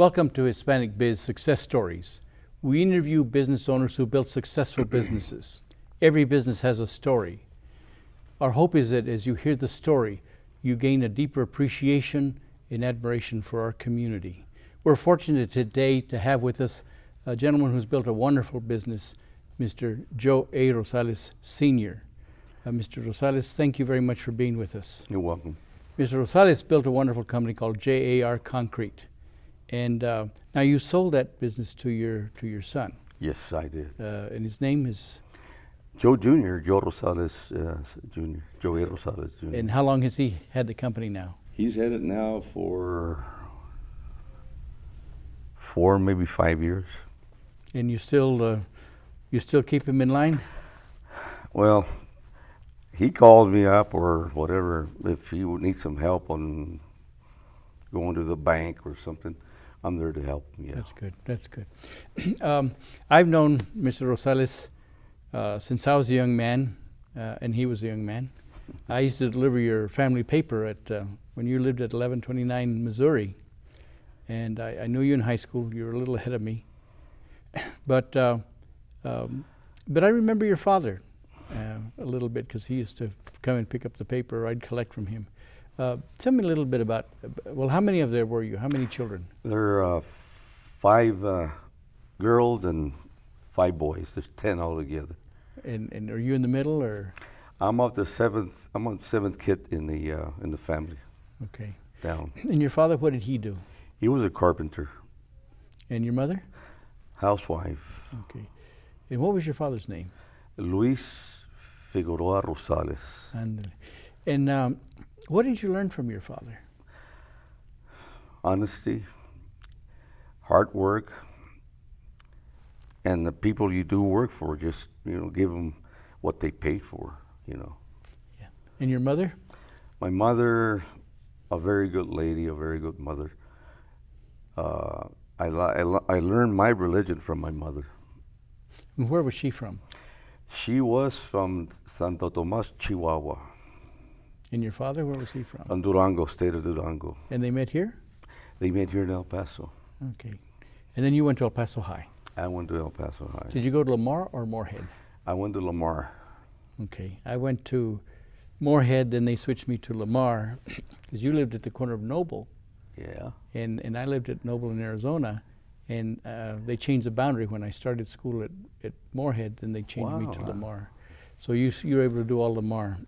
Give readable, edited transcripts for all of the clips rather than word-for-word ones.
Welcome to Hispanic Biz Success Stories. We interview business owners who built successful businesses. Every business has a story. Our hope is that as you hear the story, you gain a deeper appreciation and admiration for our community. We're fortunate today to have with us a gentleman who's built a wonderful business, Mr. J.A.R. Rosales Sr. Mr. Rosales, thank you very much for being with us. You're welcome. Mr. Rosales built a wonderful company called J.A.R. Concrete. And now you sold that business to your son. Yes, I did. And his name is? Joe Jr., Joe Rosales Jr., J.A.R. Rosales Jr. And how long has he had the company now? He's had it now for 4, maybe 5 years. And you still keep him in line? Well, he calls me up or whatever if he would need some help on going to the bank or something. I'm there to help him. Yeah. That's good. That's good. I've known Mr. Rosales since I was a young man, and he was a young man. I used to deliver your family paper at when you lived at 1129 Missouri, and I knew you in high school. You were a little ahead of me, but I remember your father a little bit because he used to come and pick up the paper. I'd collect from him. Tell me a little bit about, well, how many of there were you? How many children? There are 5 girls and 5 boys. There's 10 altogether. And are you in the middle, or? I'm on the 7th kid in the family. Okay. Down. And your father, what did he do? He was a carpenter. And your mother? Housewife. Okay. And what was your father's name? Luis Figueroa Rosales. And what did you learn from your father? Honesty, hard work, and the people you do work for, just, give them what they paid for, Yeah. And your mother? My mother, a very good lady, a very good mother. I learned my religion from my mother. And where was she from? She was from Santo Tomas, Chihuahua. And your father, where was he from? From Durango, state of Durango. And they met here? They met here in El Paso. Okay. And then you went to El Paso High? I went to El Paso High. Did you go to Lamar or Moorhead? I went to Lamar. Okay. I went to Moorhead, then they switched me to Lamar, because you lived at the corner of Noble. Yeah. And I lived at Noble in Arizona, and they changed the boundary when I started school at Moorhead, then they changed me to Lamar. So you were able to do all Lamar.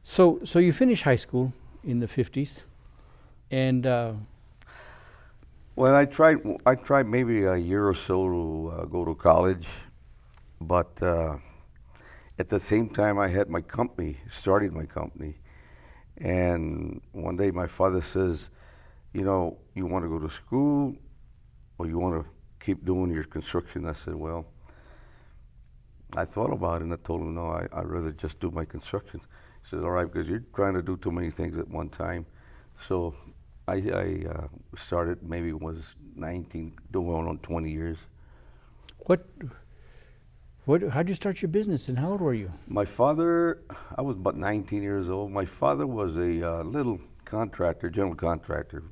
So you finished high school in the 50s, and well, I tried maybe a year or so to go to college, but at the same time I had my company, started my company, and one day my father says, you want to go to school or you want to keep doing your construction? I said, well, I thought about it and I told him, no, I'd rather just do my construction. He said, all right, because you're trying to do too many things at one time. So I started, maybe was 19, going on 20 years. How'd you start your business and how old were you? My father, I was about 19 years old. My father was a little contractor, general contractor,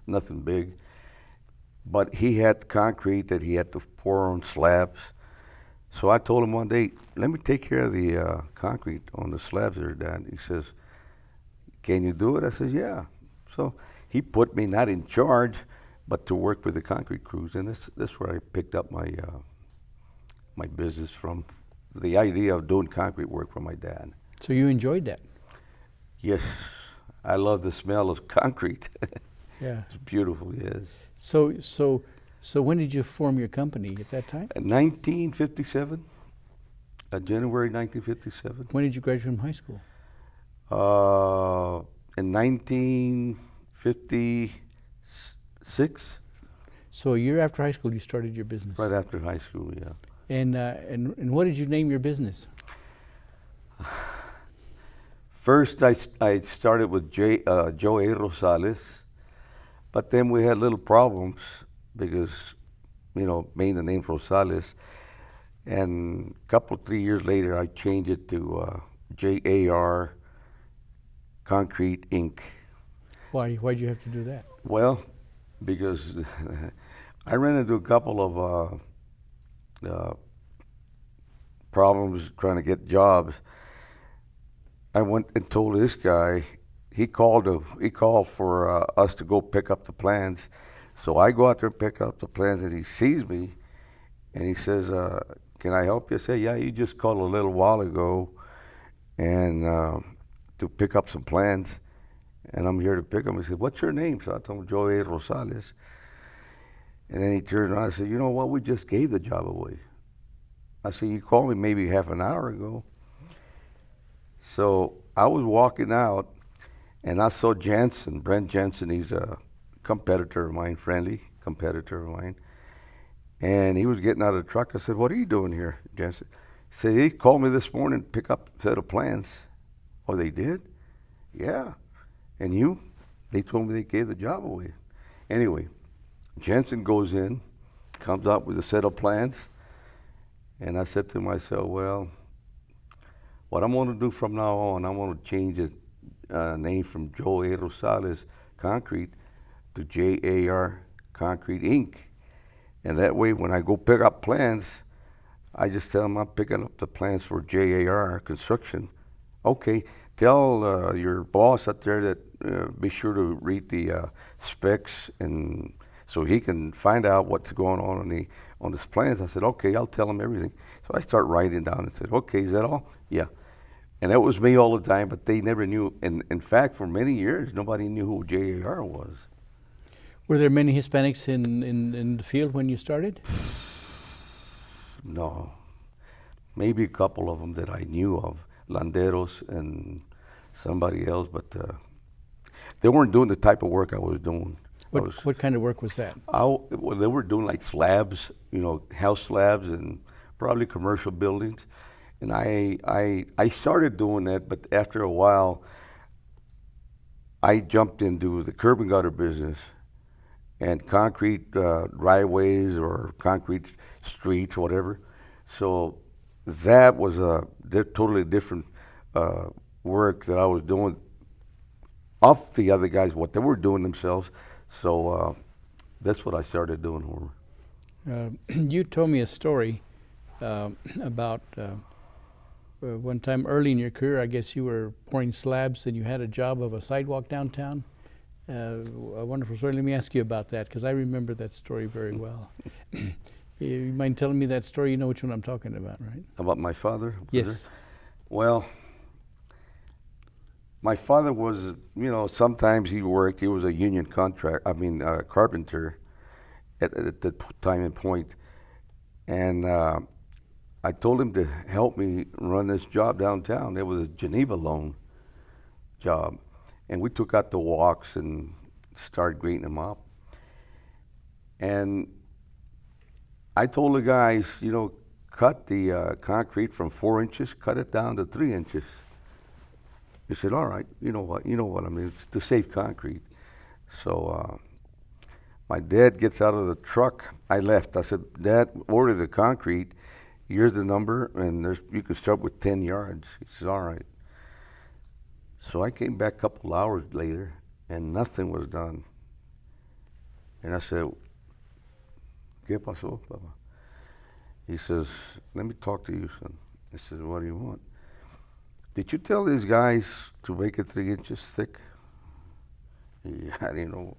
nothing big. But he had concrete that he had to pour on slabs. So I told him one day, let me take care of the concrete on the slabs there, Dad. He says, can you do it? I said, yeah. So he put me not in charge, but to work with the concrete crews. And that's where I picked up my my business from, the idea of doing concrete work for my dad. So you enjoyed that? Yes. I love the smell of concrete. Yeah. It's beautiful, yes. So when did you form your company at that time? 1957, January 1957. When did you graduate from high school? In 1956. So a year after high school, you started your business? Right after high school, yeah. And what did you name your business? First, I started with J.A.R. Rosales, but then we had little problems because, made the name Rosales. And a 3 years later, I changed it to J.A.R. Concrete Inc. Why'd you have to do that? Well, because I ran into a couple of problems trying to get jobs. I went and told this guy. He called for us to go pick up the plans. So I go out there and pick up the plans, and he sees me, and he says, "Can I help you?" I say, "Yeah, you just called a little while ago, and to pick up some plans, and I'm here to pick them." He said, "What's your name?" So I told him, J.A.R. Rosales. And then he turned around and said, "You know what? We just gave the job away." I said, "You called me maybe half an hour ago." So I was walking out, and I saw Brent Jensen. He's a competitor of mine, friendly competitor of mine. And he was getting out of the truck. I said, "What are you doing here, Jensen?" He said, "He called me this morning to pick up a set of plans." "Oh, they did?" "Yeah." "And you?" "They told me they gave the job away." Anyway, Jensen goes in, comes up with a set of plans. And I said to myself, well, what I'm going to do from now on, I'm going to change the name from J.A.R. Rosales Concrete to J.A.R. Concrete Inc. And that way, when I go pick up plans, I just tell them I'm picking up the plans for J.A.R. Construction. "Okay, tell your boss out there that be sure to read the specs, and so he can find out what's going on his plans." I said, "Okay, I'll tell him everything." So I start writing down and said, "Okay, is that all?" "Yeah." And that was me all the time, but they never knew. And in fact, for many years, nobody knew who J.A.R. was. Were there many Hispanics in the field when you started? No, maybe a couple of them that I knew of, Landeros and somebody else, but they weren't doing the type of work I was doing. What kind of work was that? Well, they were doing like slabs, house slabs and probably commercial buildings. And I started doing that, but after a while, I jumped into the curb and gutter business and concrete driveways or concrete streets, whatever. So that was totally different work that I was doing off the other guys, what they were doing themselves. So that's what I started doing for them. You told me a story about one time early in your career, I guess you were pouring slabs and you had a job of a sidewalk downtown. A wonderful story. Let me ask you about that, because I remember that story very well. You mind telling me that story? You know which one I'm talking about, right? About my father? Yes. Well, my father was, sometimes he worked. He was a union carpenter at the time and point. And I told him to help me run this job downtown. It was a Geneva loan job. And we took out the walks and started grading them up. And I told the guys, cut the concrete from 4 inches, cut it down to 3 inches. He said, "All right, you know what I mean, it's to save concrete." So my dad gets out of the truck. I left. I said, "Dad, order the concrete. Here's the number, and you can start with 10 yards. He says, "All right." So I came back a couple hours later, and nothing was done. And I said, "¿Qué pasó, Papa?" He says, "Let me talk to you, son." I said, "What do you want?" "Did you tell these guys to make it 3 inches thick?" I didn't know.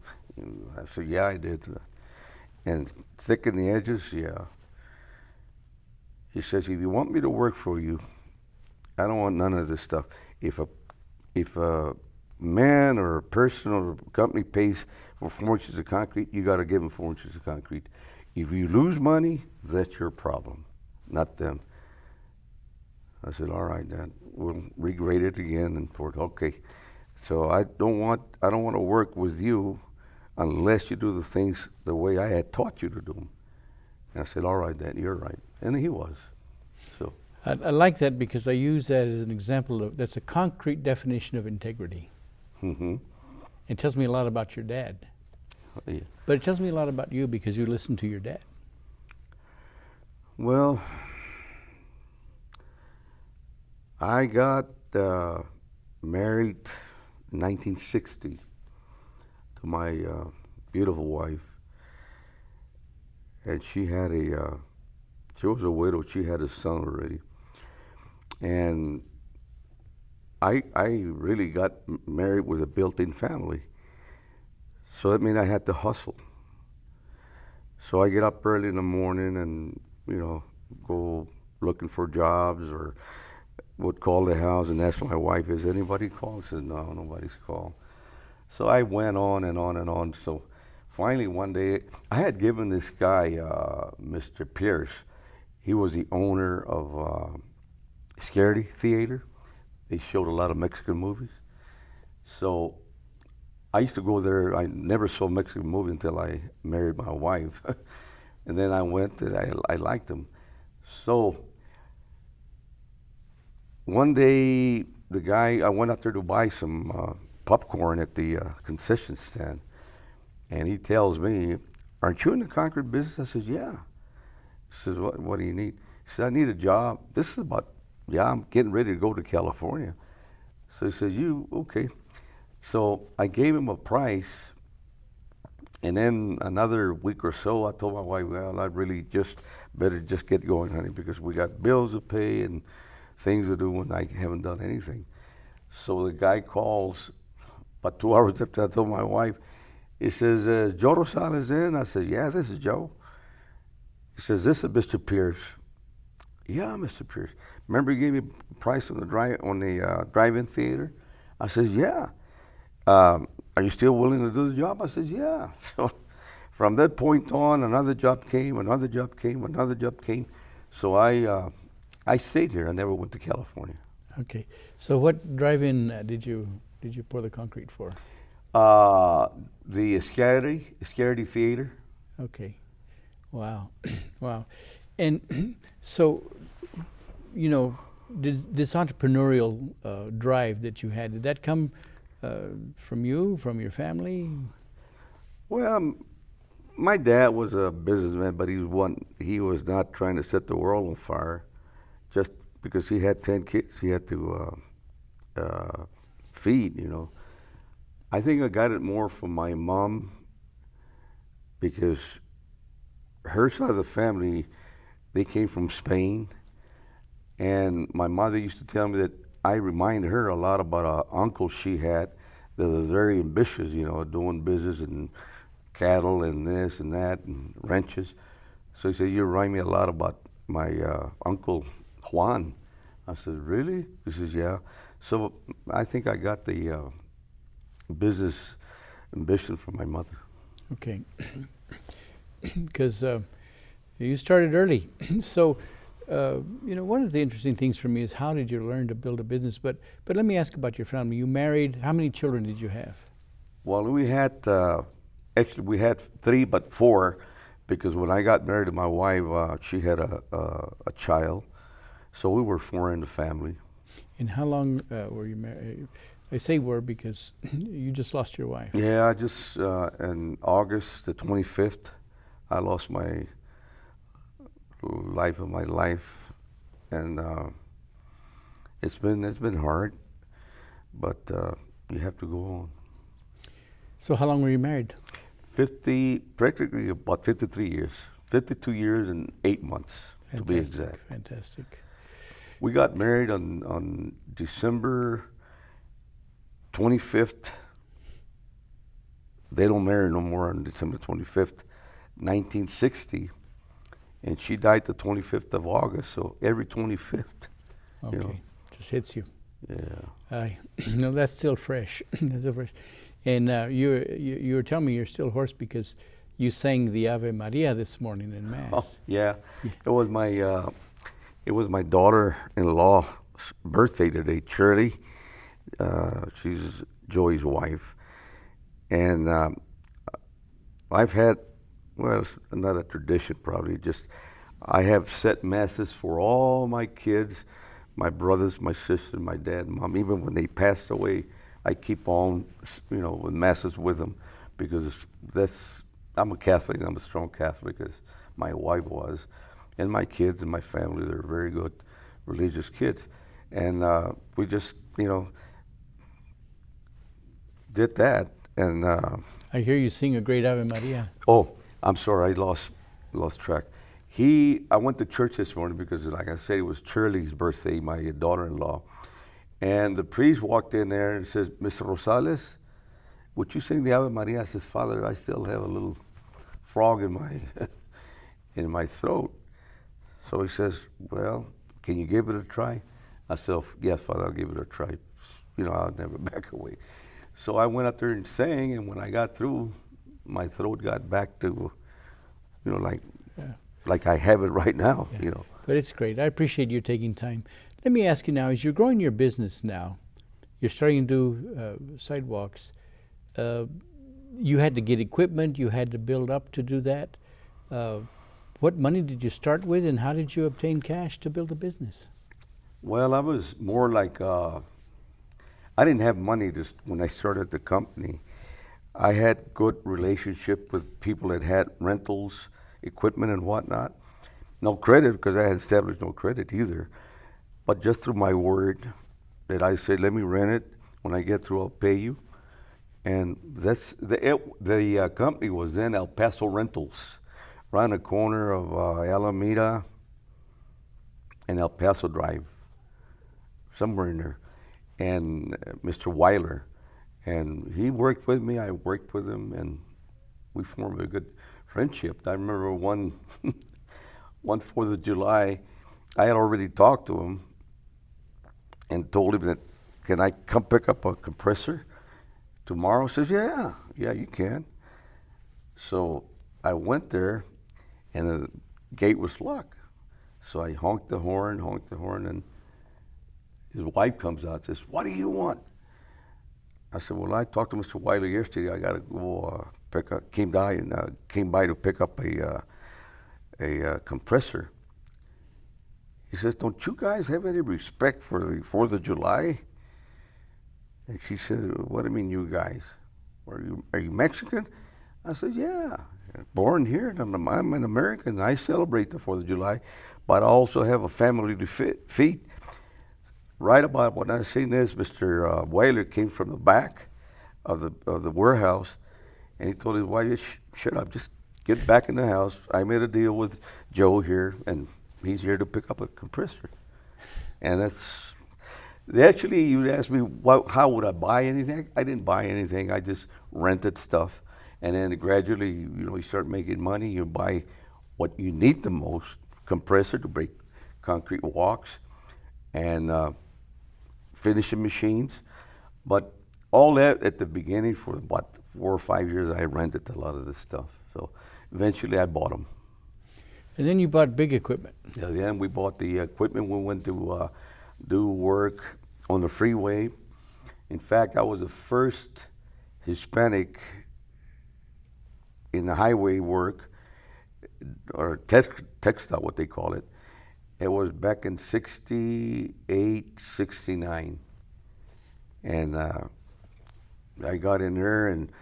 I said, "Yeah, I did." "And thicken the edges?" "Yeah." He says, "If you want me to work for you, I don't want none of this stuff. If a man or a person or a company pays for 4 inches of concrete, you got to give them 4 inches of concrete. If you lose money, that's your problem, not them." I said, "All right, Dad, we'll regrade it again." And okay. So I don't want to work with you unless you do the things the way I had taught you to do them. And I said, "All right, Dad, you're right." And he was. So I like that, because I use that as an example of, that's a concrete definition of integrity. mm-hmm. It tells me a lot about your dad. Yeah. But it tells me a lot about you because you listen to your dad. Well, I got married in 1960 to my beautiful wife, and she had she was a widow. She had a son already, and I really got married with a built-in family. So that meant I had to hustle. So I get up early in the morning and, go looking for jobs, or would call the house and ask my wife, is anybody called? She said, no, nobody's called. So I went on and on and on. So finally one day, I had given this guy, Mr. Pierce, he was the owner of Scaredy Theater. They showed a lot of Mexican movies. So I used to go there. I never saw a Mexican movie until I married my wife. And then I went and I liked them. So one day, I went out there to buy some popcorn at the concession stand. And he tells me, aren't you in the concrete business? I says, yeah. He says, what do you need? He said, I need a job. This is I'm getting ready to go to California. So he says, okay. So I gave him a price, and then another week or so, I told my wife, well, I really better get going, honey, because we got bills to pay and things to do, and I haven't done anything. So the guy calls about 2 hours after I told my wife. He says, Joe Rosales in? I said, yeah, this is Joe. He says, this is Mr. Pierce. Yeah, Mr. Pierce. Remember you gave me a price on the drive-in theater? I says, yeah. Are you still willing to do the job? I says, yeah. So from that point on, another job came. So I stayed here. I never went to California. Okay. So what drive-in did you pour the concrete for? The Scaredy Theater. Okay. Wow. Wow. And so, this entrepreneurial drive that you had, did that come from you, from your family? Well, my dad was a businessman, but he was not trying to set the world on fire. Just because he had 10 kids, he had to feed, I think I got it more from my mom, because her side of the family, they came from Spain. And my mother used to tell me that I remind her a lot about an uncle she had that was very ambitious, doing business and cattle and this and that and ranches. So he said, you remind me a lot about my uncle Juan. I said, really? He says, yeah. So I think I got the business ambition from my mother. Okay. Because you started early. So, one of the interesting things for me is, how did you learn to build a business? But let me ask about your family. You married. How many children did you have? Well, we had, actually we had 3, but 4, because when I got married to my wife, she had a child. So we were 4 in the family. And how long were you married? I say were because you just lost your wife. Yeah, I just, in August the 25th, I lost my life of my life. And it's been hard, but you have to go on. So how long were you married? Practically about 53 years. 52 years and 8 months, Fantastic, to be exact. Fantastic. We got married on December 25th. They don't marry no more on December 25th, 1960. And she died the 25th of August, so every 25th. Okay, just hits you. Yeah. No, that's still fresh. That's still fresh. And you were telling me you're still hoarse because you sang the Ave Maria this morning in Mass. Oh, yeah. It was my daughter-in-law's birthday today, Shirley. She's Joey's wife. And I've had, well, it's another tradition probably, I have set masses for all my kids, my brothers, my sister, my dad, and mom. Even when they passed away, I keep on, with masses with them, because I'm a Catholic. I'm a strong Catholic, as my wife was, and my kids and my family. They're very good religious kids, and we just, did that. And I hear you sing a great Ave Maria. Oh, I'm sorry, I lost track. I went to church this morning because, like I said, it was Shirley's birthday, my daughter-in-law. And the priest walked in there and says, Mr. Rosales, would you sing the Ave Maria? I says, Father, I still have a little frog in my in my throat. So he says, well, can you give it a try? I said, yes, Father, I'll give it a try. You know, I'll never back away. So I went up there and sang, and when I got through, my throat got back to, you know, like I have it right now, Yeah. you know. But it's great. I appreciate you taking time. Let me ask you now, as you're growing your business now, you're starting to do sidewalks. You had to get equipment, you had to build up to do that. What money did you start with, and how did you obtain cash to build a business? Well, I was more like, I didn't have money when I started the company. I had good relationship with people that had rentals, equipment and whatnot. No credit, because I had established no credit either. But just through my word that I said, let me rent it. When I get through, I'll pay you. And that's the company was then El Paso Rentals, around the corner of Alameda and El Paso Drive, somewhere in there. And Mr. Weiler, and he worked with me. I worked with him, and we formed a good friendship. I remember one 4th of July, I had already talked to him and told him that, can I come pick up a compressor tomorrow? He says, yeah, you can. So I went there, and the gate was locked. So I honked the horn, and his wife comes out and says, what do you want? I said, well, I talked to Mr. Wiley yesterday. I got to go came by to pick up a compressor. He says, don't you guys have any respect for the 4th of July? And she said, what do you mean, you guys? Are you Mexican? I said, yeah, born here, and I'm an American. I celebrate the 4th of July, but I also have a family to feed. Right about when I seen this, Mr. Whaler came from the back of the warehouse, and he told his wife, shut up, just get back in the house. I made a deal with Joe here, and he's here to pick up a compressor. And actually, you asked me, how would I buy anything? I didn't buy anything. I just rented stuff. And then gradually, you start making money. You buy what you need the most, compressor to break concrete walks, and finishing machines. But all that at the beginning, for about 4 or 5 years, I rented a lot of this stuff. So eventually I bought them. And then you bought big equipment. Yeah, then we bought the equipment. We went to do work on the freeway. In fact, I was the first Hispanic in the highway work, or textile, what they call it. It was back in 68, 69. And I got in there, and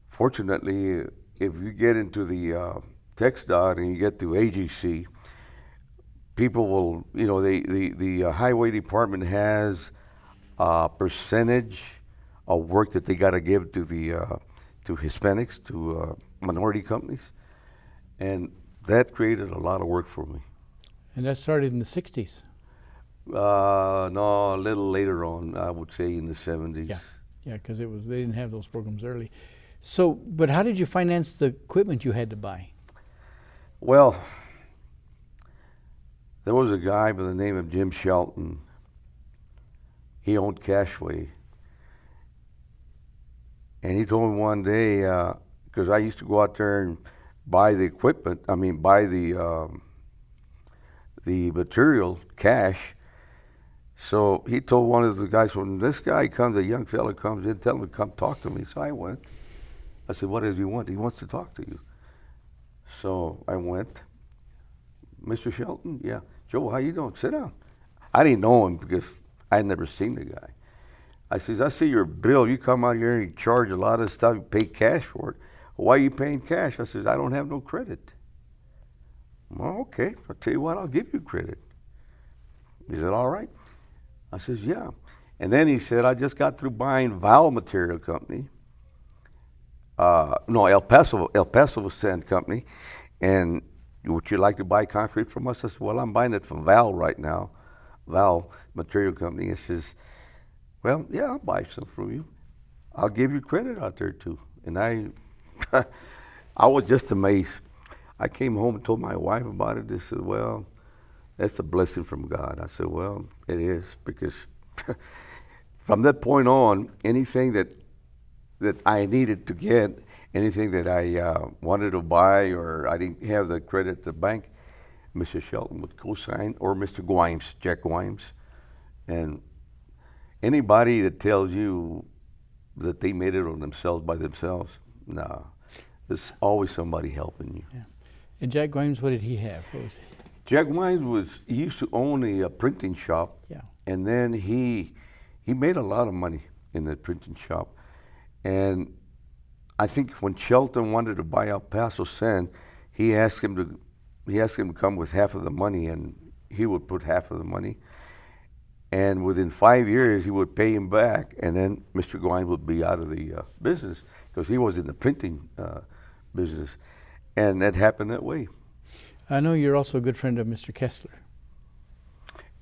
fortunately, if you get into the textile and you get to AGC, people will, the highway department has a percentage of work that they got to give to to Hispanics, to minority companies, and that created a lot of work for me. And that started in the 60s. No, a little later on, I would say in the 70s. Yeah, because they didn't have those programs early. So, but how did you finance the equipment you had to buy? Well, there was a guy by the name of Jim Shelton. He owned Cashway. And he told me one day, because I used to go out there and buy the equipment, buy the material, cash. So he told one of the guys, when this guy comes, a young fella comes in, tell him to come talk to me. So I went. I said, what does he want? He wants to talk to you. So I went. Mr. Shelton? Yeah. Joe, how you doing? Sit down. I didn't know him because I had never seen the guy. I says, I see your bill. You come out here and you charge a lot of stuff. You pay cash for it. Why are you paying cash? I says, I don't have no credit. Well, okay. I'll tell you what, I'll give you credit. He said, all right. I says, yeah. And then he said, I just got through buying Valve Material Company. No, El Paso Sand Company. And would you like to buy concrete from us? I said, well, I'm buying it from Val right now, Val Material Company. It says, well, yeah, I'll buy some from you. I'll give you credit out there too. And I was just amazed. I came home and told my wife about it. They said, well, that's a blessing from God. I said, well, it is, because from that point on, anything that I needed to get, anything that I wanted to buy, or I didn't have the credit at the bank, Mr. Shelton would co-sign, or Mr. Grimes, Jack Grimes. And anybody that tells you that they made it on themselves by themselves, nah. There's always somebody helping you. Yeah. And Jack Grimes, what did he have? What was he? Jack Grimes he used to own a printing shop. Yeah. And then he made a lot of money in the printing shop. And I think when Shelton wanted to buy El Paso Sand, he asked him to come with half of the money, and he would put half of the money. And within 5 years, he would pay him back, and then Mr. Grimes would be out of the business, because he was in the printing business. And that happened that way. I know you're also a good friend of Mr. Kessler.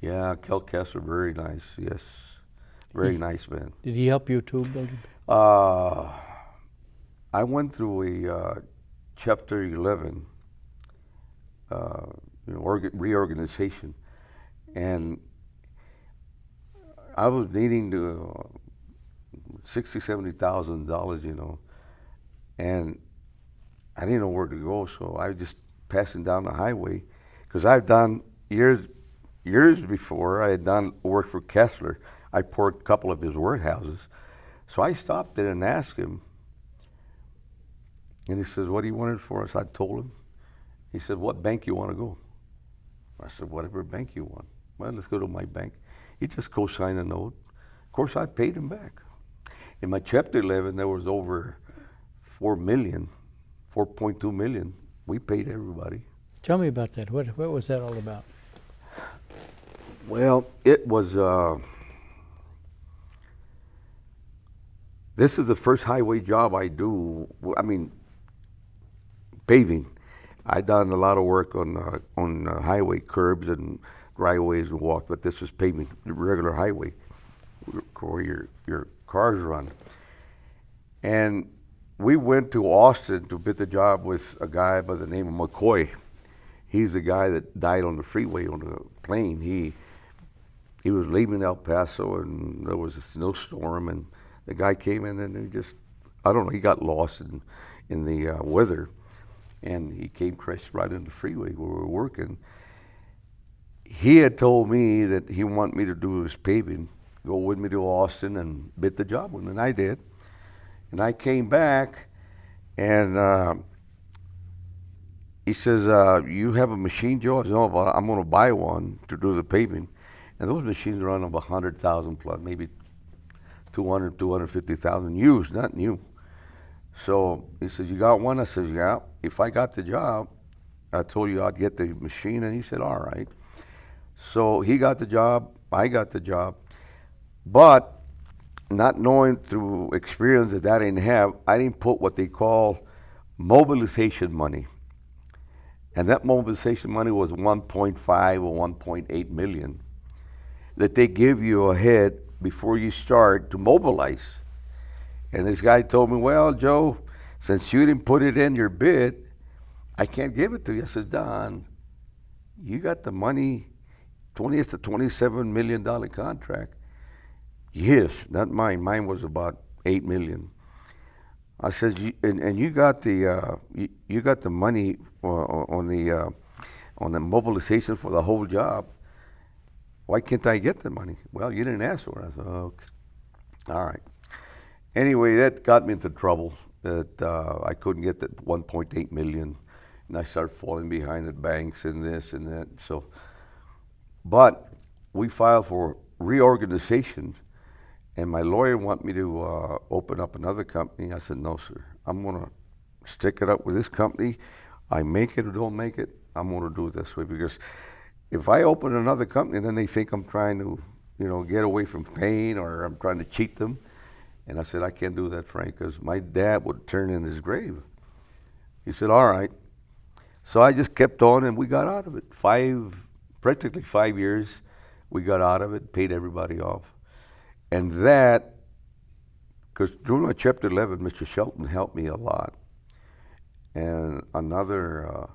Yeah, Kel Kessler, very nice, yes. Very nice man. Did he help you too, building? I went through a Chapter 11 reorganization, and I was needing $60,000-$70,000, and I didn't know where to go, so I was just passing down the highway, because I've done years before. I had done work for Kessler. I poured a couple of his warehouses, so I stopped there and asked him, and he says, "What do you want it for?" So I told him. He said, "What bank you want to go?" I said, "Whatever bank you want." Well, let's go to my bank. He just co-signed a note. Of course, I paid him back. In my Chapter 11, there was over 4.2 million. We paid everybody. Tell me about that. What was that all about? Well, it was, this is the first highway job I do. I mean, paving. I done a lot of work on highway curbs and driveways and walks, but this was paving, the regular highway where your cars run. And we went to Austin to bid the job with a guy by the name of McCoy. He's the guy that died on the freeway on the plane. He was leaving El Paso, and there was a snowstorm, and the guy came in, and he got lost in the weather, and he came crashed right in the freeway where we were working. He had told me that he wanted me to do his paving, go with me to Austin and bid the job with him, and I did. And I came back, and he says, "You have a machine, Joe?" I said, "No, but I'm going to buy one to do the paving." And those machines run of 100,000 plus, maybe 200, 250,000 used, not new. So he says, "You got one?" I says, "Yeah." If I got the job, I told you I'd get the machine, and he said, "All right." So he got the job, I got the job, but not knowing through experience that I didn't have, I didn't put what they call mobilization money. And that mobilization money was 1.5 or 1.8 million that they give you ahead before you start to mobilize. And this guy told me, "Well, Joe, since you didn't put it in your bid, I can't give it to you." I said, "Don, you got the money, it's a $27 million contract." "Yes, not mine. Mine was about 8 million. I said, and you got the money on the mobilization for the whole job. Why can't I get the money?" "Well, you didn't ask for it." I said, "Okay, all right." Anyway, that got me into trouble. That I couldn't get that 1.8 million, and I started falling behind the banks and this and that. So, but we filed for reorganization. And my lawyer wanted me to open up another company. I said, "No, sir. I'm going to stick it up with this company. I make it or don't make it, I'm going to do it this way. Because if I open another company, then they think I'm trying to, get away from paying, or I'm trying to cheat them. And I said, I can't do that, Frank, because my dad would turn in his grave. He said, all right. So I just kept on, and we got out of it. Practically 5 years, we got out of it, paid everybody off. And that, because during my Chapter 11, Mr. Shelton helped me a lot. And another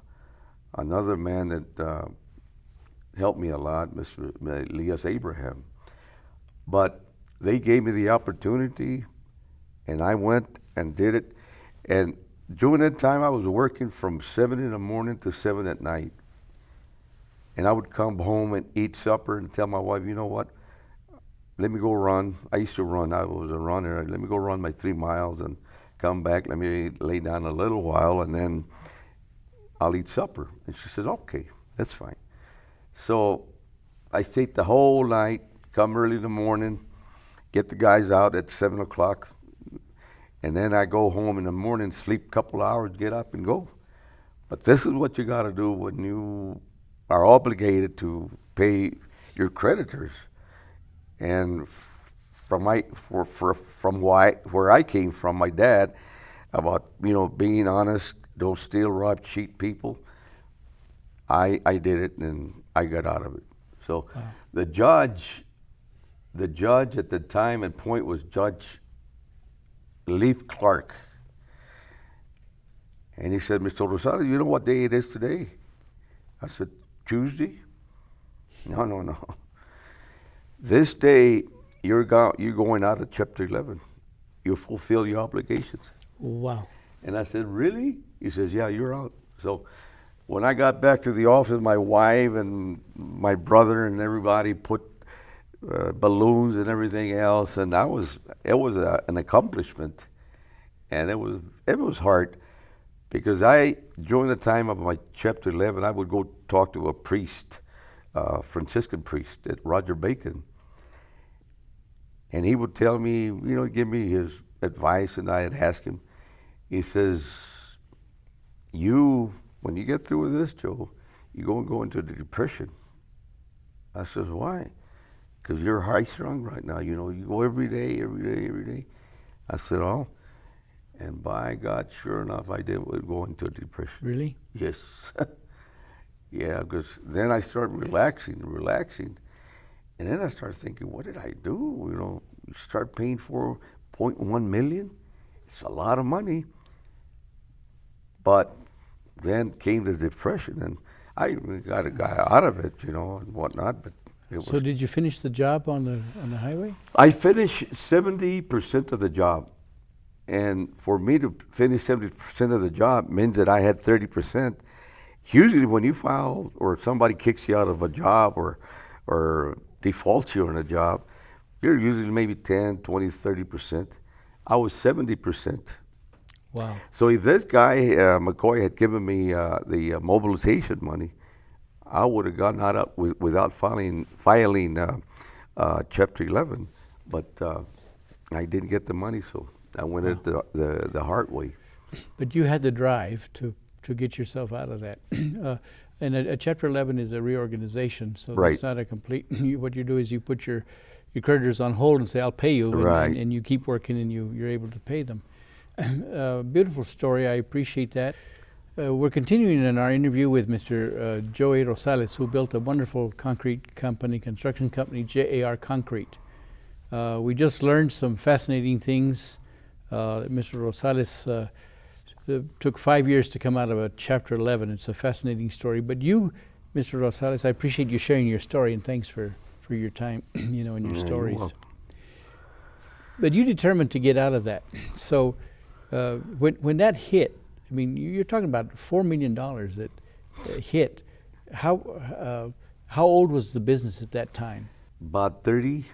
man that helped me a lot, Mr. Elias Abraham. But they gave me the opportunity, and I went and did it. And during that time, I was working from 7 in the morning to 7 at night. And I would come home and eat supper and tell my wife, you know what, let me go run. I used to run. I was a runner. Let me go run my 3 miles and come back. Let me lay down a little while, and then I'll eat supper. And she says, okay, that's fine. So I stayed the whole night, come early in the morning, get the guys out at 7 o'clock, and then I go home in the morning, sleep a couple hours, get up and go. But this is what you got to do when you are obligated to pay your creditors. And from where I came from, my dad, about being honest, don't steal, rob, cheat people. I did it, and I got out of it. So the judge at the time and point was Judge Leaf Clark. And he said, Mr. Rosales, you know what day it is today? I said, Tuesday? No. This day, you're going out of Chapter 11. You fulfill your obligations. Wow. And I said, really? He says, yeah, you're out. So when I got back to the office, my wife and my brother and everybody put balloons and everything else, and it was an accomplishment, and it was hard, because during the time of my Chapter 11, I would go talk to a priest, Franciscan priest at Roger Bacon, and he would tell me, give me his advice, and I'd ask him. He says, when you get through with this, Joe, you're going to go into the depression. I says, why? Because you're high strung right now. You go every day. I said, oh. And by God, sure enough, I did go into a depression. Really? Yes. Yeah, because then I started relaxing. And then I started thinking, what did I do? You start paying $4.1 million. It's a lot of money. But then came the depression, and I got a guy out of it, and whatnot. But so did you finish the job on the highway? I finished 70% of the job. And for me to finish 70% of the job means that I had 30%. Usually when you file or somebody kicks you out of a job or defaults you on a job, you're usually maybe 10, 20, 30%. I was 70%. Wow. So if this guy, McCoy, had given me the mobilization money, I would have gotten out without filing Chapter 11. But I didn't get the money, so I went it the hard way. But you had the drive to get yourself out of that. And a Chapter 11 is a reorganization, so Right. it's not a complete. What you do is you put your creditors on hold and say, "I'll pay you," Right. and you keep working, and you're able to pay them. Beautiful story. I appreciate that. We're continuing in our interview with Mr. Joey Rosales, who built a wonderful construction company, J.A.R. Concrete. We just learned some fascinating things. Mr. Rosales took 5 years to come out of a Chapter 11. It's a fascinating story. But you, Mr. Rosales, I appreciate you sharing your story, and thanks for your time, and your stories. But you determined to get out of that. So when that hit, I mean, you're talking about $4 million that hit. How old was the business at that time? About 30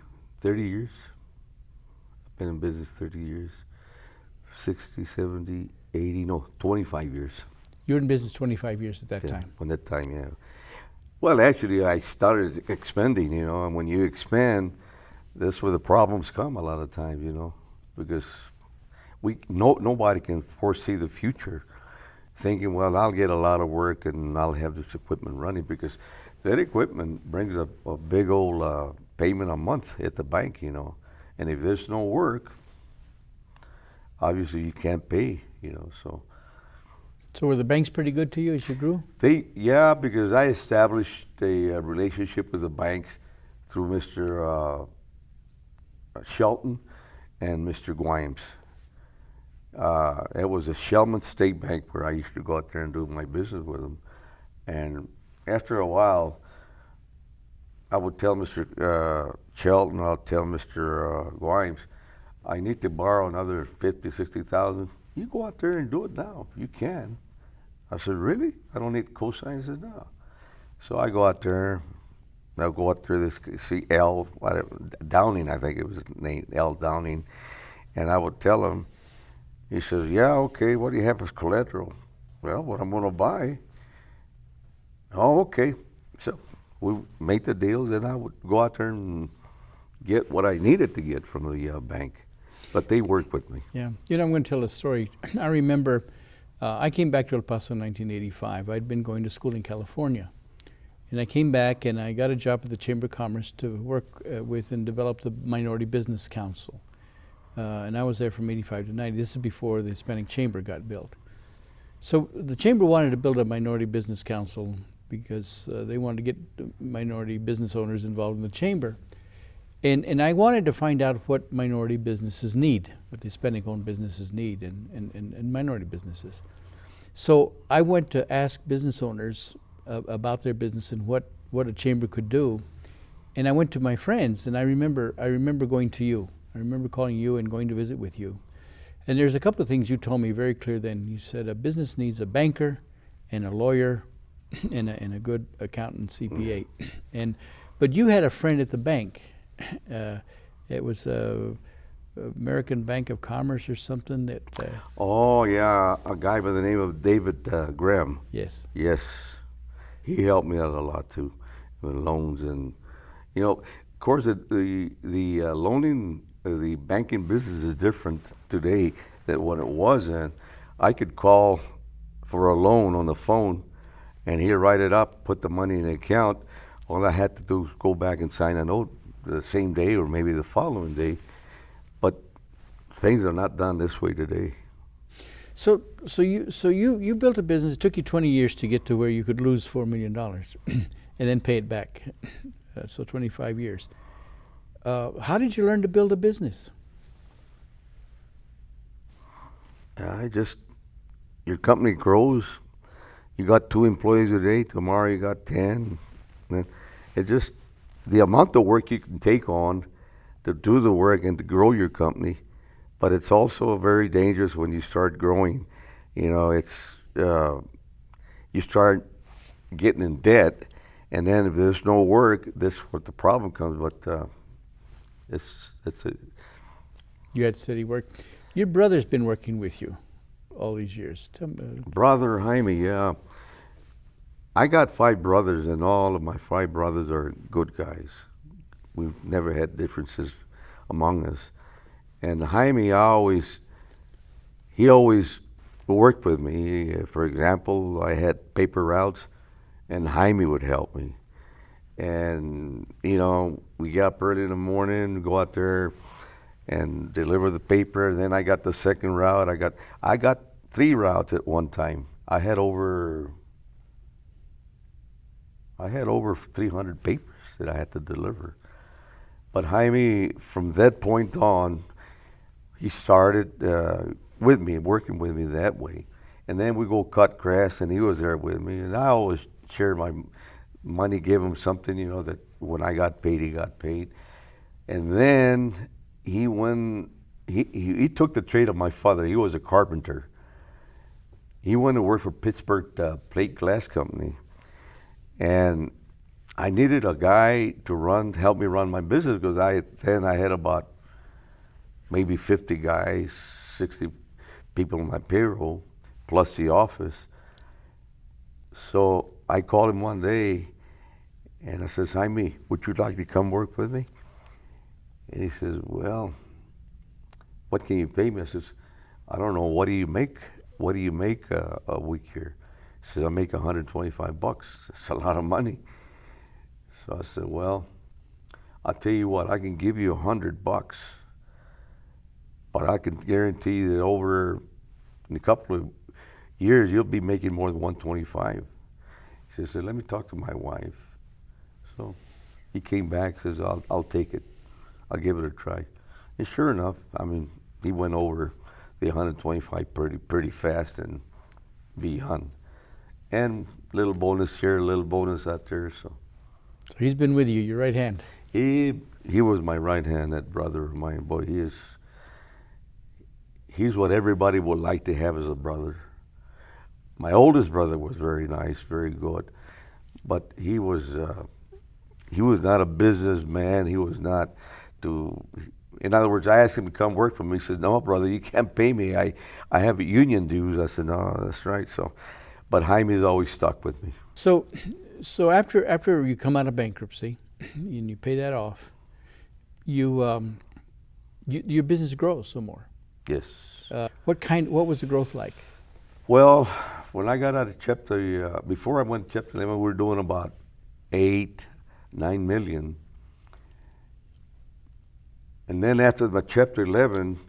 years. I've been in business 30 years. 60, 70, 80, no, 25 years. You were in business 25 years at that Yeah, time. At that time, yeah. Well, actually, I started expanding, and when you expand, that's where the problems come a lot of times, because nobody can foresee the future, thinking, well, I'll get a lot of work and I'll have this equipment running, because that equipment brings a big old payment a month at the bank, and if there's no work, obviously you can't pay, so. So were the banks pretty good to you as you grew? Yeah, because I established a relationship with the banks through Mr. Shelton and Mr. Grimes. It was a Shellman State Bank where I used to go out there and do my business with them. And after a while, I would tell Mr. Shelton, I'll tell Mr. Grimes, I need to borrow another 50, 60,000. You go out there and do it now. You can. I said, really? I don't need cosign? He said, no. So I go out there. I'll go out there, see L, whatever, Downing, I think it was named, L. Downing. And I would tell him, he says, yeah, okay, what do you have as collateral? Well, what I'm going to buy. Oh, okay. So we made the deals, and I would go out there and get what I needed to get from the bank. But they worked with me. Yeah. I'm going to tell a story. I remember I came back to El Paso in 1985. I'd been going to school in California. And I came back and I got a job at the Chamber of Commerce to work with and develop the Minority Business Council. And I was there from 85 to 90. This is before the Hispanic Chamber got built. So the Chamber wanted to build a Minority Business Council because they wanted to get minority business owners involved in the Chamber. And I wanted to find out what minority businesses need, what the Hispanic-owned businesses need and minority businesses. So I went to ask business owners about their business and what a chamber could do. And I went to my friends, and I remember going to you. I remember calling you and going to visit with you. And there's a couple of things you told me very clear then. You said a business needs a banker and a lawyer and a good accountant, CPA. But you had a friend at the bank. It was American Bank of Commerce or something that. Oh yeah, a guy by the name of David Graham. Yes. Yes, he helped me out a lot too, with loans and, of course the loaning, the banking business is different today than what it was. And I could call for a loan on the phone, and he'd write it up, put the money in the account. All I had to do was go back and sign a note the same day or maybe the following day. But things are not done this way today. So you built a business. It took you 20 years to get to where you could lose $4 million and then pay it back. So 25 years. How did you learn to build a business? Your company grows. You got 2 employees a day. Tomorrow you got 10. And the amount of work you can take on to do the work and to grow your company. But it's also very dangerous when you start growing. You start getting in debt, and then if there's no work, that's what the problem comes. But You had steady work. Your brother's been working with you all these years. Brother Jaime, yeah. I got 5 brothers, and all of my 5 brothers are good guys. We've never had differences among us. And Jaime, he always worked with me. For example, I had paper routes, and Jaime would help me. And, we get up early in the morning, go out there and deliver the paper. Then I got the second route. I got 3 routes at one time. I had over 300 papers that I had to deliver. But Jaime, from that point on, he started with me, working with me that way. And then we go cut grass, and he was there with me. And I always shared my money, give him something, that when I got paid, he got paid. And then he took the trade of my father. He was a carpenter. He went to work for Pittsburgh Plate Glass Company. And I needed a guy to help me run my business, because I had about maybe 50 guys, 60 people on my payroll, plus the office. So I called him one day, and I says, Jaime, would you like to come work with me? And he says, well, what can you pay me? I says, I don't know. What do you make? What do you make a week here? He says, I make $125. It's a lot of money. So I said, well, I'll tell you what, I can give you $100, but I can guarantee that over in a couple of years you'll be making more than 125. She said, let me talk to my wife. So he came back, says, I'll take it. I'll give it a try. And sure enough, I mean, he went over the 125 pretty fast and beyond. And little bonus here, little bonus out there. So he's been with you, your right hand. he was my right hand, that brother of mine. Boy, he's what everybody would like to have as a brother. My oldest brother was very nice, very good, but he was not a businessman. He was not to. In other words, I asked him to come work for me. He said, "No, brother, you can't pay me. I have union dues." I said, "No, that's right." So, but Jaime's always stuck with me. So after you come out of bankruptcy and you pay that off, your business grows some more. Yes. What was the growth like? Well, when I got out of Chapter, before I went to Chapter 11, we were doing about 9 million. And then after my Chapter 11,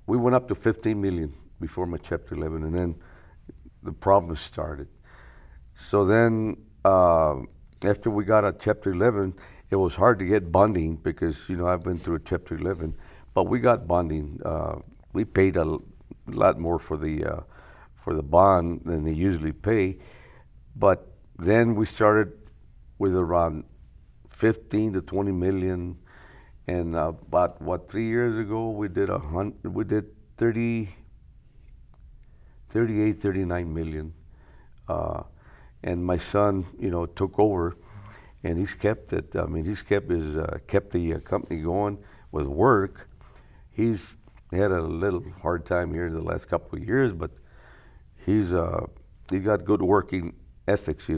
we went up to 15 million before my Chapter 11, and then the problems started. So then, after we got out of Chapter 11, it was hard to get bonding because, I've been through a Chapter 11, but we got bonding. We paid a lot more for the bond than they usually pay, but then we started with around 15 to 20 million. And about 3 years ago, we did 39 million. And my son, took over, and he's kept it. I mean, he's kept the company going with work. He's had a little hard time here in the last couple of years, but he's got good working ethics. He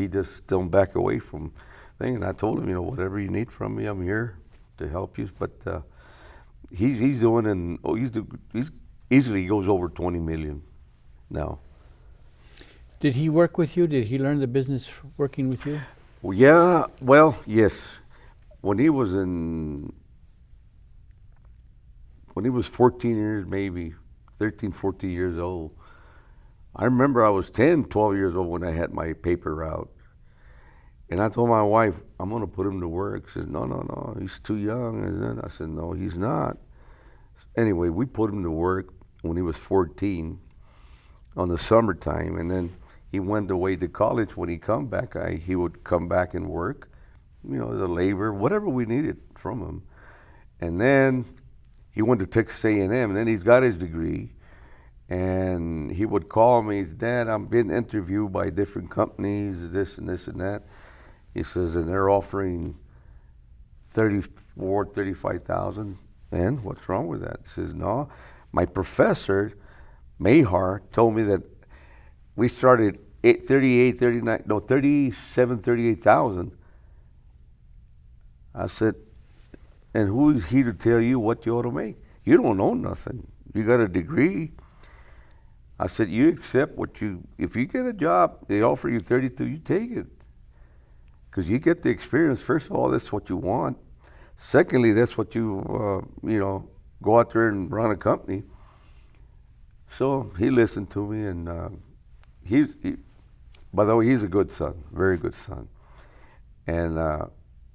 just don't back away from things. And I told him, whatever you need from me, I'm here to help you. But he's doing, and he's easily goes over 20 million now. Did he work with you? Did he learn the business working with you? Well, yeah, well, yes. When he was 14 years, maybe 13, 14 years old, I remember I was 10, 12 years old when I had my paper route. And I told my wife, I'm going to put him to work. She said, no, he's too young. And I said, no, he's not. Anyway, we put him to work when he was 14 on the summertime. And then he went away to college. When he come back, he would come back and work, as a laborer, whatever we needed from him. And then he went to Texas A&M, and then he's got his degree. And he would call me, Dad, I'm being interviewed by different companies, this and this and that. He says, and they're offering 35,000. And what's wrong with that? He says, no, my professor, J.A.R, told me that we started 38,000. I said, and who is he to tell you what you ought to make? You don't know nothing. You got a degree. I said, you accept if you get a job, they offer you 32, you take it. Because you get the experience. First of all, that's what you want. Secondly, that's what you, go out there and run a company. So he listened to me, and by the way, he's a good son, very good son. And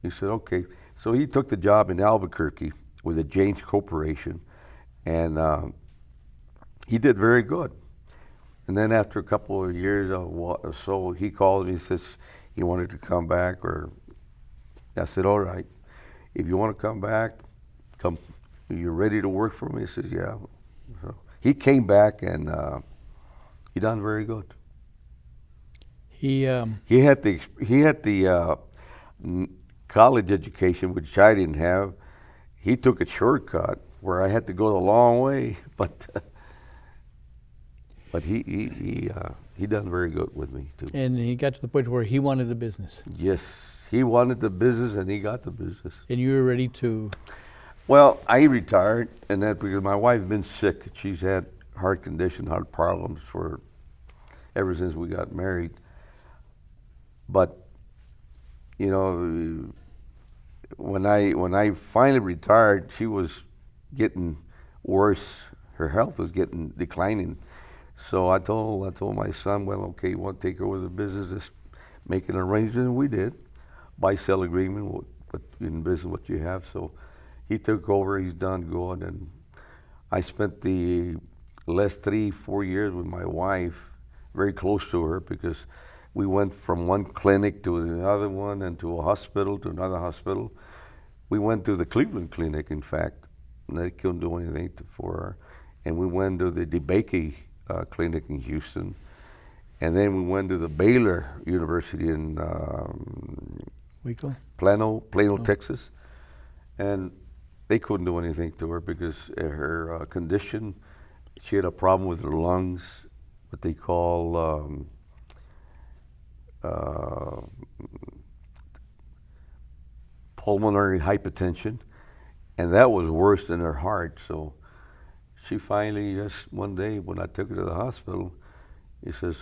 he said, okay. So he took the job in Albuquerque with the James Corporation, and he did very good. And then after a couple of years or so, he called me and says he wanted to come back. I said, all right, if you want to come back, come. You're ready to work for me? He says, yeah. So he came back, and he done very good. He had the college education, which I didn't have. He took a shortcut where I had to go the long way, but he done very good with me too. And he got to the point where he wanted the business. Yes, he wanted the business, and he got the business. And you were ready to? Well, I retired, and that because my wife's been sick. She's had heart problems ever since we got married. But when I finally retired, she was getting worse. Her health was getting declining. So I told my son, well, okay, you want to take over the business? Just make an arrangement. And we did, buy-sell agreement. What in business, what you have. So he took over. He's done good, and I spent the last 3-4 years with my wife, very close to her, because we went from one clinic to another one, and to a hospital to another hospital. We went to the Cleveland Clinic, in fact, and they couldn't do anything for her. And we went to the DeBakey Clinic in Houston. And then we went to the Baylor University in Plano, Texas. And they couldn't do anything to her because her condition, she had a problem with her lungs, what they call pulmonary hypertension, and that was worse than her heart. So she finally, just one day when I took her to the hospital, he says,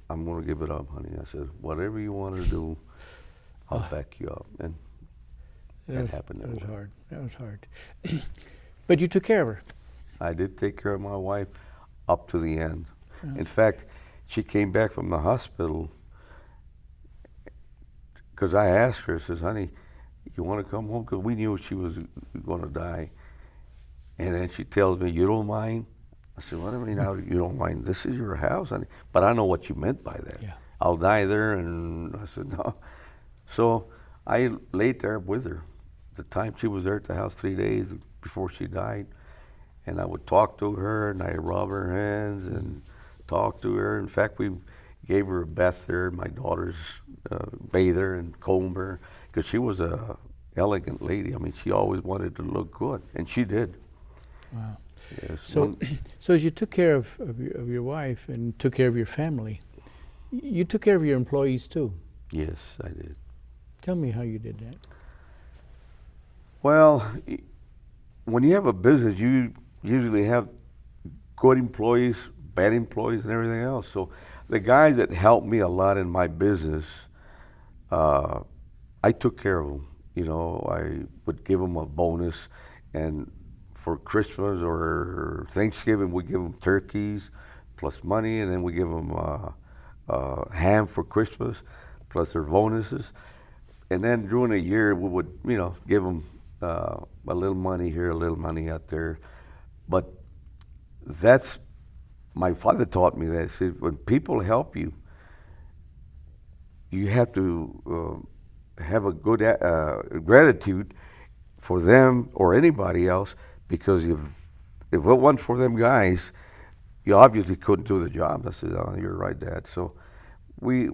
I'm going to give it up, honey. I said, whatever you want to do, I'll back you up. And that happened. That was hard. That was hard. But you took care of her. I did take care of my wife up to the end. In fact, she came back from the hospital because I asked her, I says, honey, you want to come home? Because we knew she was going to die. And then she tells me, you don't mind? I said, what do you mean now you don't mind? This is your house, honey. But I know what you meant by that. Yeah. I'll die there. And I said, no. So I laid there with her. The time she was there at the house 3 days before she died. And I would talk to her, and I rub her hands and talk to her. In fact, we gave her a bath there. My daughters bathed her and combed her, because she was a elegant lady. I mean, she always wanted to look good, and she did. Wow. Yes. So, so as you took care of your wife and took care of your family, you took care of your employees too. Yes, I did. Tell me how you did that. Well, when you have a business, you usually have good employees, bad employees, and everything else. So the guys that helped me a lot in my business, I took care of them. You know, I would give them a bonus, and for Christmas or Thanksgiving, we give them turkeys plus money, and then we give them ham for Christmas plus their bonuses. And then during the year, we would, you know, give them a little money here, a little money out there. But that's, my father taught me that. He said, when people help you, you have to have a good gratitude for them or anybody else, because if it wasn't for them guys, you obviously couldn't do the job. I said, oh, you're right, Dad. So we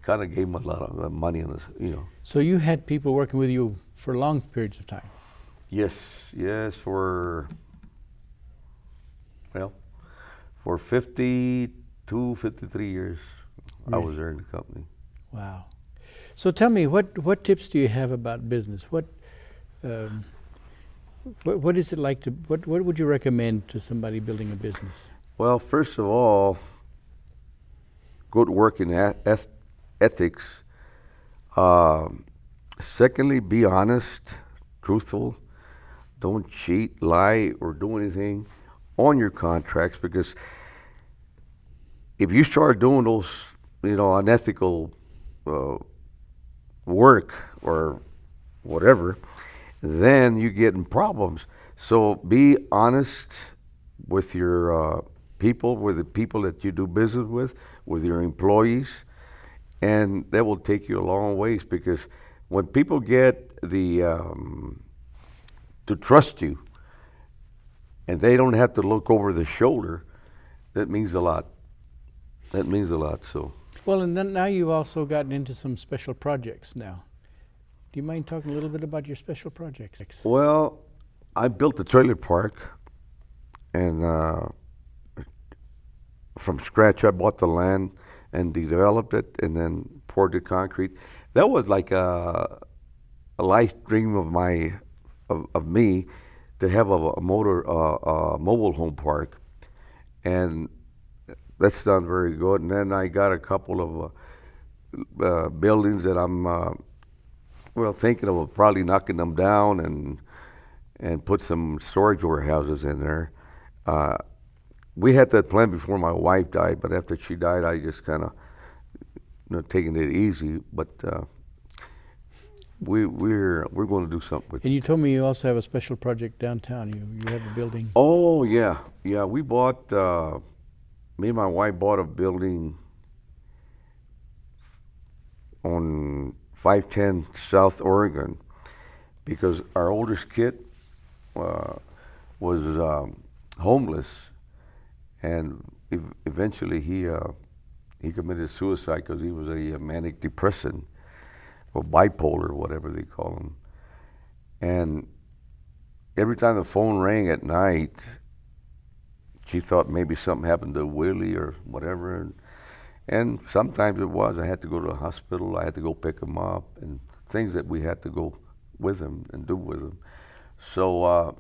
kind of gave them a lot of money on this, you know. So you had people working with you for long periods of time? Yes, for 52, 53 years, really? I was there in the company. Wow. So tell me, what tips do you have about business? What is it like to, what would you recommend to somebody building a business? Well, first of all, good working ethics. Secondly, be honest, truthful. Don't cheat, lie, or do anything on your contracts, because if you start doing those, you know, unethical work or whatever, then you get in problems. So be honest with your people, with the people that you do business with your employees, and that will take you a long ways, because when people get the to trust you, and they don't have to look over the shoulder, that means a lot. That means a lot. So. Well, and then now you've also gotten into some special projects now. Do you mind talking a little bit about your special projects? Well, I built a trailer park, and from scratch I bought the land and developed it, and then poured the concrete. That was like a life dream of me, to have a mobile home park, and that's done very good. And then I got a couple of buildings that I'm thinking of probably knocking them down and put some storage warehouses in there. We had that plan before my wife died, but after she died, I just kind of taking it easy. But we're going to do something with it. And you told me you also have a special project downtown. You have a building. Oh yeah, yeah. We bought. Me and my wife bought a building on 510 South Oregon because our oldest kid was homeless, and eventually he committed suicide because he was a manic depressant or bipolar, whatever they call them. And every time the phone rang at night, she thought maybe something happened to Willie or whatever. And sometimes it was. I had to go to the hospital. I had to go pick him up, and things that we had to go with him and do with him. So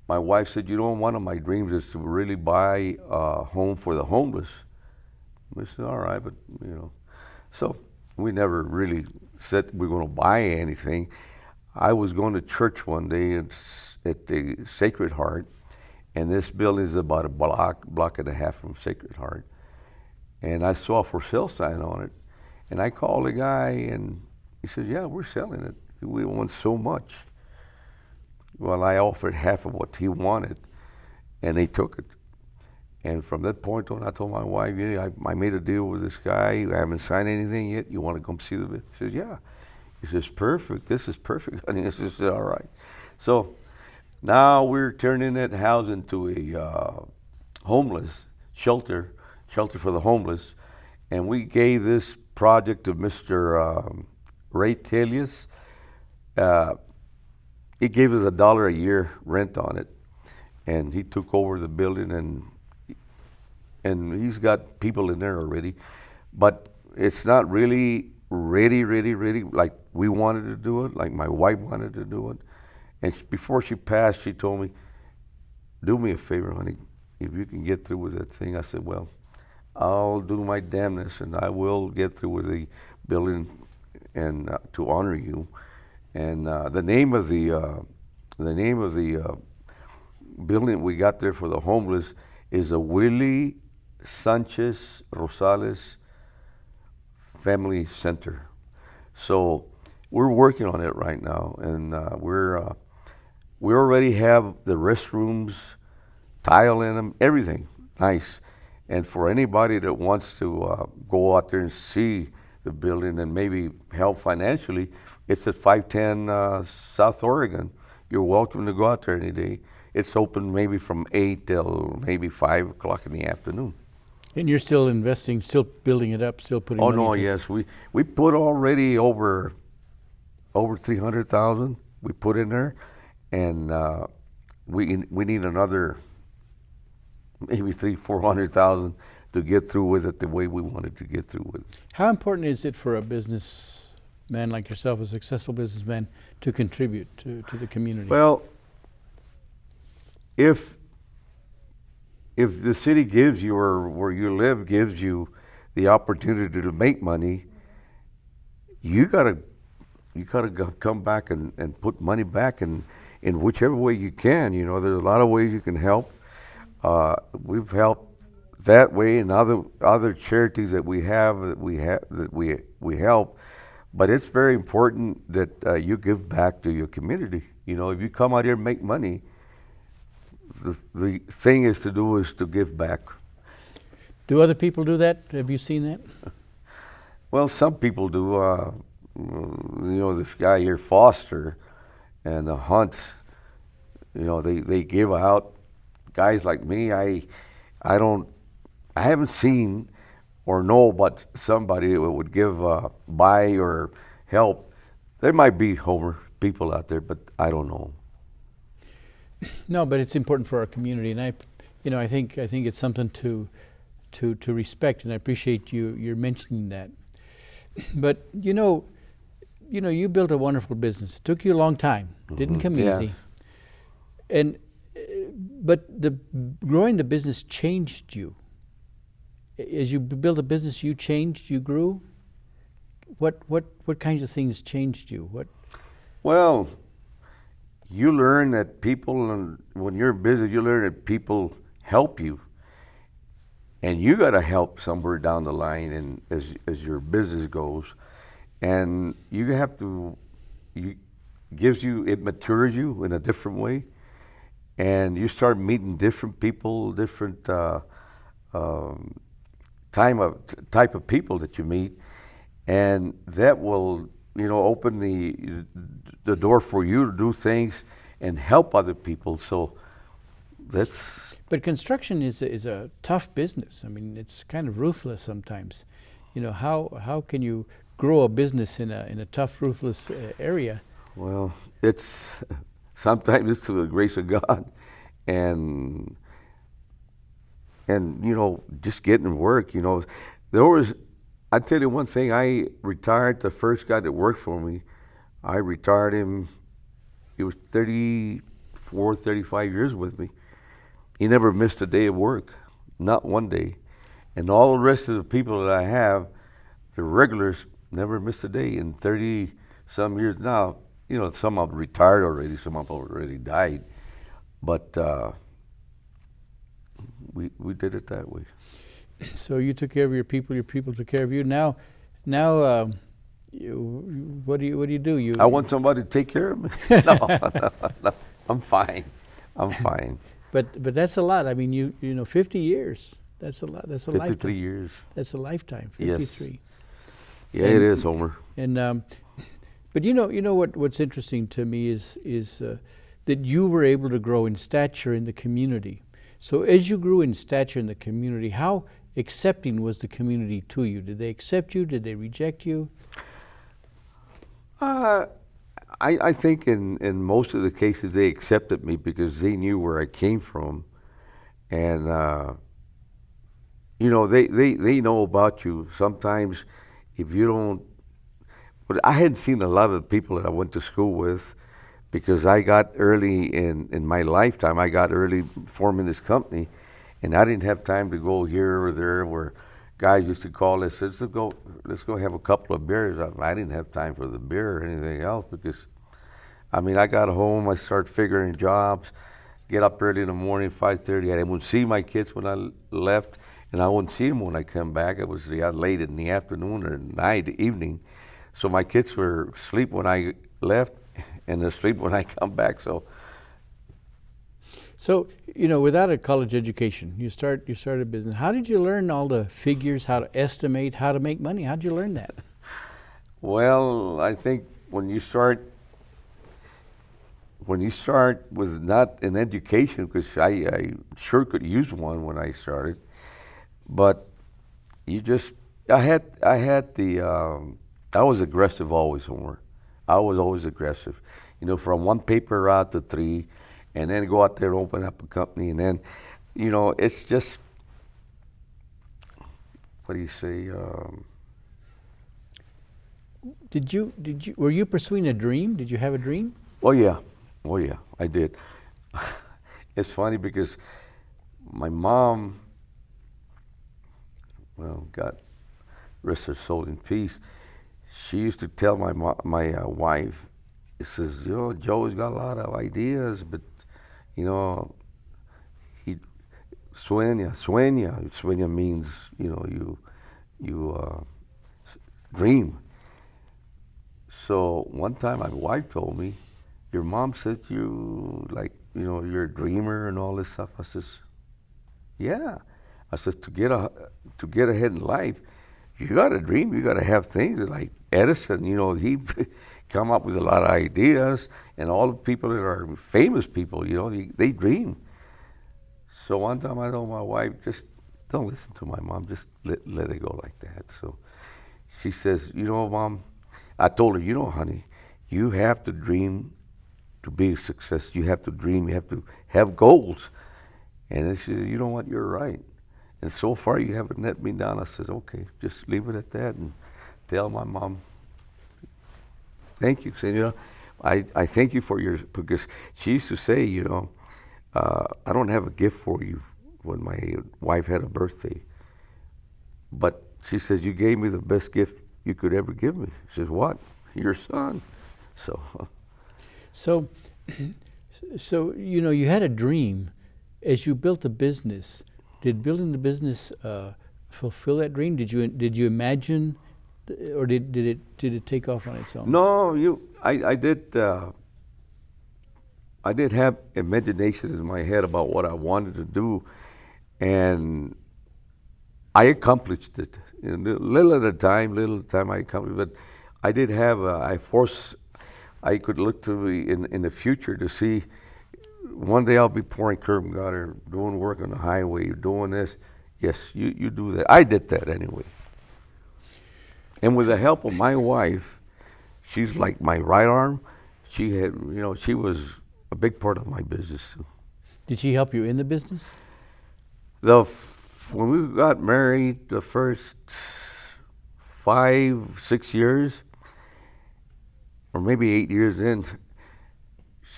my wife said, you know, one of my dreams is to really buy a home for the homeless. We said, all right, but so we never really said we're going to buy anything. I was going to church one day at the Sacred Heart, and this building is about a block and a half from Sacred Heart. And I saw a for sale sign on it, and I called the guy, and he says, yeah, we're selling it. We want so much. Well, I offered half of what he wanted, and they took it. And from that point on, I told my wife, yeah, I made a deal with this guy. I haven't signed anything yet. You want to come see the business? She says, yeah. He says, perfect. This is perfect. And he says, all right. So now we're turning that house into a homeless shelter for the homeless. And we gave this project to Mr. Ray Telius. He gave us $1 a year rent on it. And he took over the building, and he's got people in there already. But it's not really ready like we wanted to do it, like my wife wanted to do it. And before she passed, she told me, do me a favor, honey, if you can get through with that thing. I said, well, I'll do my damnness, and I will get through with the building and to honor you. And the name of the building we got there for the homeless is a Willie Sanchez Rosales Family Center. So we're working on it right now, and we already have the restrooms, tile in them, everything nice. And for anybody that wants to go out there and see the building and maybe help financially, it's at 510 South Oregon. You're welcome to go out there any day. It's open maybe from 8 till maybe 5 o'clock in the afternoon. And you're still investing, still building it up, still putting money into yes, we put already over 300,000 we put in there, and we need another maybe 300,000-400,000 to get through with it the way we wanted to get through with it. How important is it for a businessman like yourself, a successful businessman, to contribute to the community? Well, if the city gives you, or where you live gives you the opportunity to make money, you gotta come back and put money back in whichever way you can. There's a lot of ways you can help. We've helped that way, and other charities that we help. But it's very important that you give back to your community. If you come out here and make money, the thing is to give back. Do other people do that? Have you seen that? Well, some people do. This guy here, Foster, and the Hunts. They give out. Guys like me, I haven't seen or know about somebody that would give buy or help. There might be homeless people out there, but I don't know. No, but it's important for our community, and I think it's something to respect, and I appreciate you're mentioning that. But you built a wonderful business. It took you a long time. It didn't come easy. But growing the business changed you. As you built a business, you changed, you grew. What kinds of things changed you? Well, you learn that people, and when you're in business, you learn that people help you, and you got to help somewhere down the line, and as your business goes, and you have to, you gives you, it matures you in a different way, and you start meeting different people, different um, type of people that you meet, and that will, you know, open the door for you to do things and help other people. So that's But construction is a tough business. I mean, it's kind of ruthless sometimes. You know, how can you grow a business in a tough, ruthless area? well, it's sometimes it's to the grace of God, and you know, just getting work. You know, there was. I tell you one thing. I retired the first guy that worked for me. I retired him. He was 34, 35 years with me. He never missed a day of work, not one day. And all the rest of the people that I have, the regulars, never missed a day in 30 some years now. You know, some of them retired already, some of them already died. But we did it that way. So you took care of your people took care of you. Now, what do you do? I want somebody to take care of me. No, no, I'm fine. I'm fine. But that's a lot. I mean, you know, 50 years. That's a lot. That's a 53 lifetime. years. That's a lifetime. Yes. 53. Yeah, it is, Homer. And but you know what's interesting to me is that you were able to grow in stature in the community. So as you grew in stature in the community, how accepting was the community to you? Did they accept you? Did they reject you? I think in most of the cases they accepted me because they knew where I came from, and you know, they know about you. Sometimes if you don't, but I hadn't seen a lot of the people that I went to school with because I got early in my lifetime. I got early forming this company, and I didn't have time to go here or there where guys used to call us, let's go have a couple of beers. I didn't have time for the beer or anything else because, I mean, I got home, I started figuring jobs, get up early in the morning, 5:30. I wouldn't see my kids when I left, and I wouldn't see them when I come back. It was late in the afternoon or night, evening. So my kids were asleep when I left and asleep when I come back. So, you know, without a college education, you start a business. How did you learn all the figures, how to estimate, how to make money? How did you learn that? Well, I think when you start with not an education, because I sure could use one when I started, but I was aggressive always, Homer. I was always aggressive. You know, from one paper route to 3, and then go out there and open up a company, and then, you know, it's just, what do you say? Were you pursuing a dream? Did you have a dream? Oh yeah, I did. It's funny because my mom, well, God rest her soul in peace. She used to tell my wife, it says, you know, Joe's got a lot of ideas, but you know, sueña means, you know, you dream. So one time my wife told me, your mom said you, like, you know, you're a dreamer and all this stuff. I says, yeah. I says, to get ahead in life, you got to dream. You got to have things like Edison. You know, he come up with a lot of ideas, and all the people that are famous people, you know, they dream. So one time I told my wife, just don't listen to my mom. Just let it go like that. So she says, you know, Mom, I told her, you know, honey, you have to dream to be a success. You have to dream. You have to have goals. And then she said, you know what, you're right. And so far you haven't let me down. I said, okay, just leave it at that and tell my mom, thank you. Say, you know, I thank you for your, because she used to say, you know, I don't have a gift for you when my wife had a birthday. But she says, you gave me the best gift you could ever give me. She says, what? Your son. So. So So, you know, you had a dream. As you built the business, did building the business fulfill that dream? Did you imagine, or did it take off on its own? No, I did have imagination in my head about what I wanted to do, and I accomplished it. You know, little at a time, I accomplished. But I did have I could look to in the future to see one day I'll be pouring curb and gutter, doing work on the highway, doing this. Yes, you do that. I did that anyway. And with the help of my wife, she's like my right arm. She was a big part of my business too. Did she help you in the business? When we got married, the first 5, 6 years, or maybe 8 years in,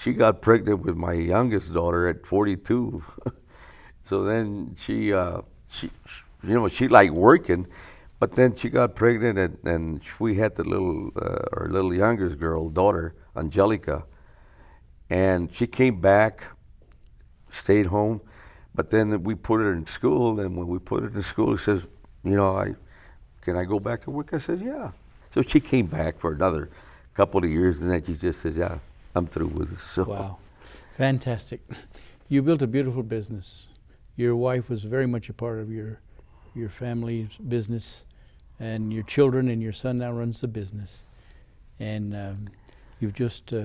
she got pregnant with my youngest daughter at 42. So then she liked working, but then she got pregnant and we had our little youngest girl, daughter, Angelica, and she came back, stayed home, but then we put her in school, and when we put her in school, she says, can I go back to work? I said, yeah. So she came back for another couple of years, and then she just says, yeah, I'm through with this. So. Wow, fantastic. You built a beautiful business. Your wife was very much a part of your family's business, and your children, and your son now runs the business. And you've just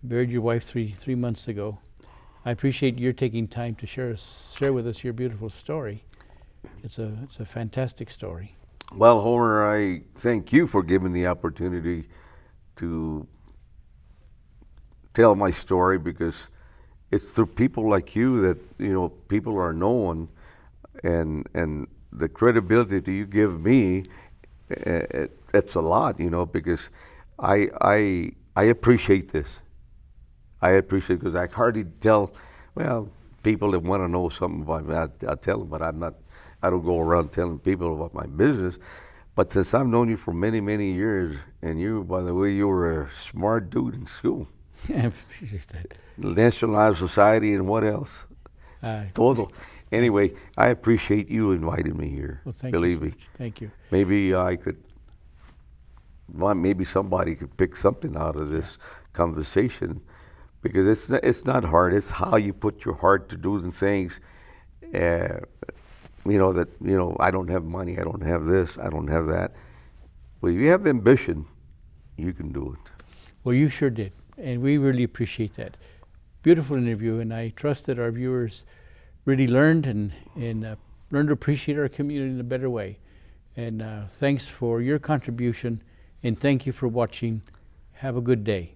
buried your wife three months ago. I appreciate your taking time to share with us your beautiful story. It's a fantastic story. Well, Homer, I thank you for giving the opportunity to tell my story, because it's through people like you that people are known, and the credibility that you give me, it's a lot, because I appreciate this. I appreciate it because I hardly tell, people that want to know something about me, I tell them, but I don't go around telling people about my business. But since I've known you for many, many years, and you, by the way, you were a smart dude in school. I appreciate that. National Society and what else? Todo. Anyway, I appreciate you inviting me here. Well, thank Believe you. me. Thank you. Maybe maybe somebody could pick something out of this conversation, because it's not hard. It's how you put your heart to do the things. I don't have money. I don't have this. I don't have that. Well, if you have ambition, you can do it. Well, you sure did, and we really appreciate that. Beautiful interview, and I trust that our viewers really learned and learned to appreciate our community in a better way. And thanks for your contribution, and thank you for watching. Have a good day.